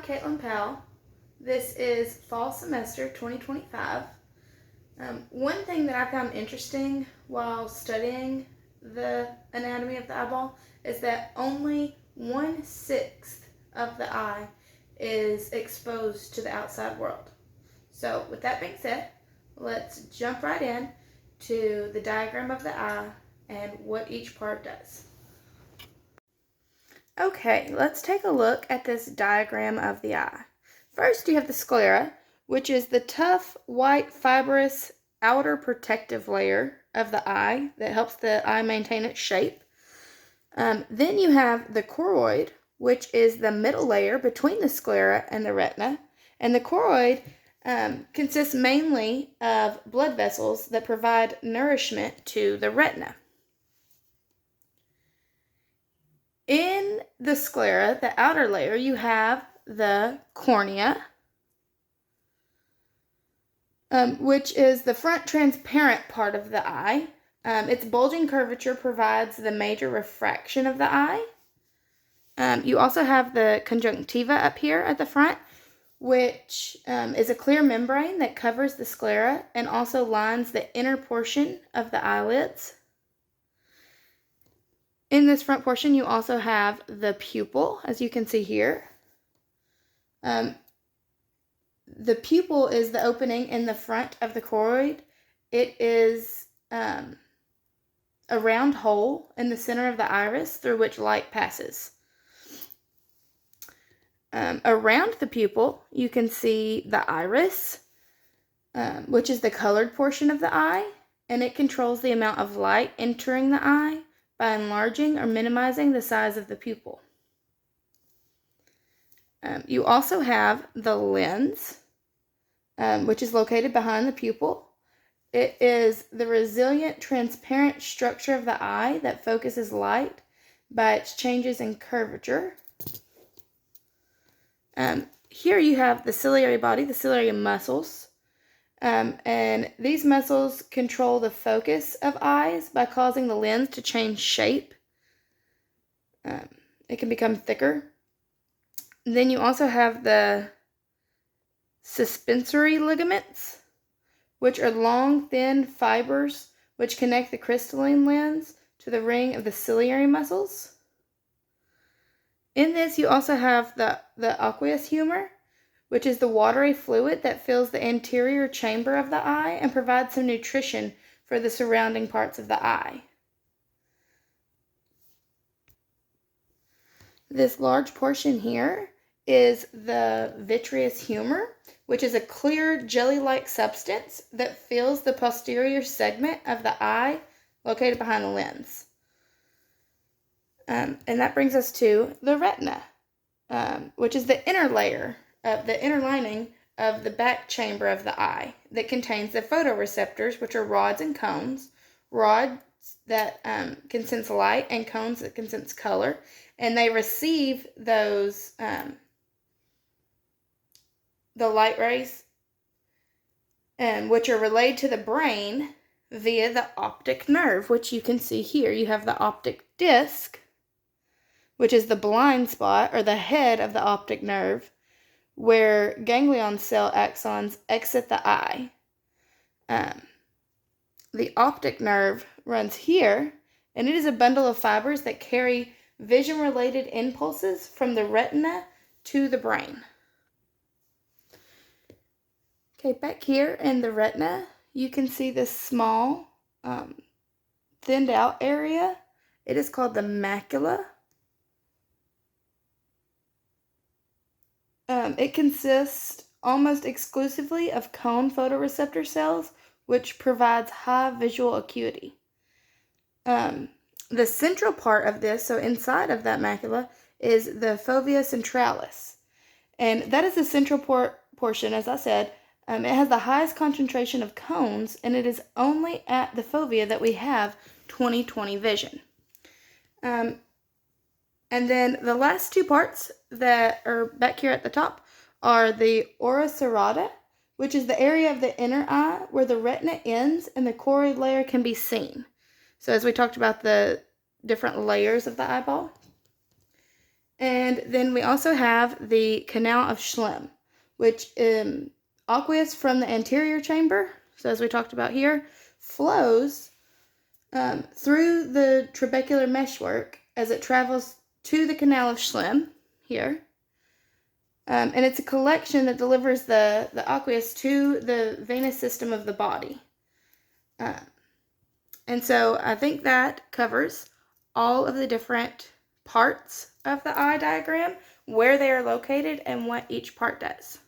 Caitlin Powell. This is fall semester 2025. One thing that I found interesting while studying the anatomy of the eyeball is that only 1/6 of the eye is exposed to the outside world. So with that being said, let's jump right in to the diagram of the eye and what each part does. Okay, let's take a look at this diagram of the eye. First, you have the sclera, which is the tough, white, fibrous outer protective layer of the eye that helps the eye maintain its shape. Then you have the choroid, which is the middle layer between the sclera and the retina. And the choroid consists mainly of blood vessels that provide nourishment to the retina. In the sclera, the outer layer, you have the cornea, which is the front transparent part of the eye. Its bulging curvature provides the major refraction of the eye. You also have the conjunctiva up here at the front, which is a clear membrane that covers the sclera and also lines the inner portion of the eyelids. In this front portion, you also have the pupil, as you can see here. The pupil is the opening in the front of the choroid. It is a round hole in the center of the iris through which light passes. Around the pupil, you can see the iris, which is the colored portion of the eye, and it controls the amount of light entering the eye by enlarging or minimizing the size of the pupil. You also have the lens, which is located behind the pupil. It is the resilient, transparent structure of the eye that focuses light by its changes in curvature. Here you have the ciliary body, the ciliary muscles. And these muscles control the focus of eyes by causing the lens to change shape. It can become thicker. Then you also have the suspensory ligaments, which are long, thin fibers which connect the crystalline lens to the ring of the ciliary muscles. In this, you also have the aqueous humor, which is the watery fluid that fills the anterior chamber of the eye and provides some nutrition for the surrounding parts of the eye. This large portion here is the vitreous humor, which is a clear jelly-like substance that fills the posterior segment of the eye located behind the lens. And that brings us to the retina, which is the inner layer of the inner lining of the back chamber of the eye that contains the photoreceptors, which are rods and cones. Rods that can sense light and cones that can sense color, and they receive those the light rays, which are relayed to the brain via the optic nerve, which you can see here. You have the optic disc, which is the blind spot or the head of the optic nerve, where ganglion cell axons exit the eye. The optic nerve runs here, and it is a bundle of fibers that carry vision-related impulses from the retina to the brain. Okay, back here in the retina, you can see this small, thinned out area. It is called the macula. It consists almost exclusively of cone photoreceptor cells, which provides high visual acuity. The central part of this, so inside of that macula, is the fovea centralis. And that is the central portion, as I said. It has the highest concentration of cones, and it is only at the fovea that we have 20/20 vision. And then the last two parts that are back here at the top are the ora serrata, which is the area of the inner eye where the retina ends and the choroid layer can be seen. So as we talked about the different layers of the eyeball. And then we also have the canal of Schlemm, which aqueous from the anterior chamber, so as we talked about here, flows through the trabecular meshwork as it travels to the canal of Schlemm here. And it's a collection that delivers the aqueous to the venous system of the body. And so I think that covers all of the different parts of the eye diagram, where they are located, and what each part does.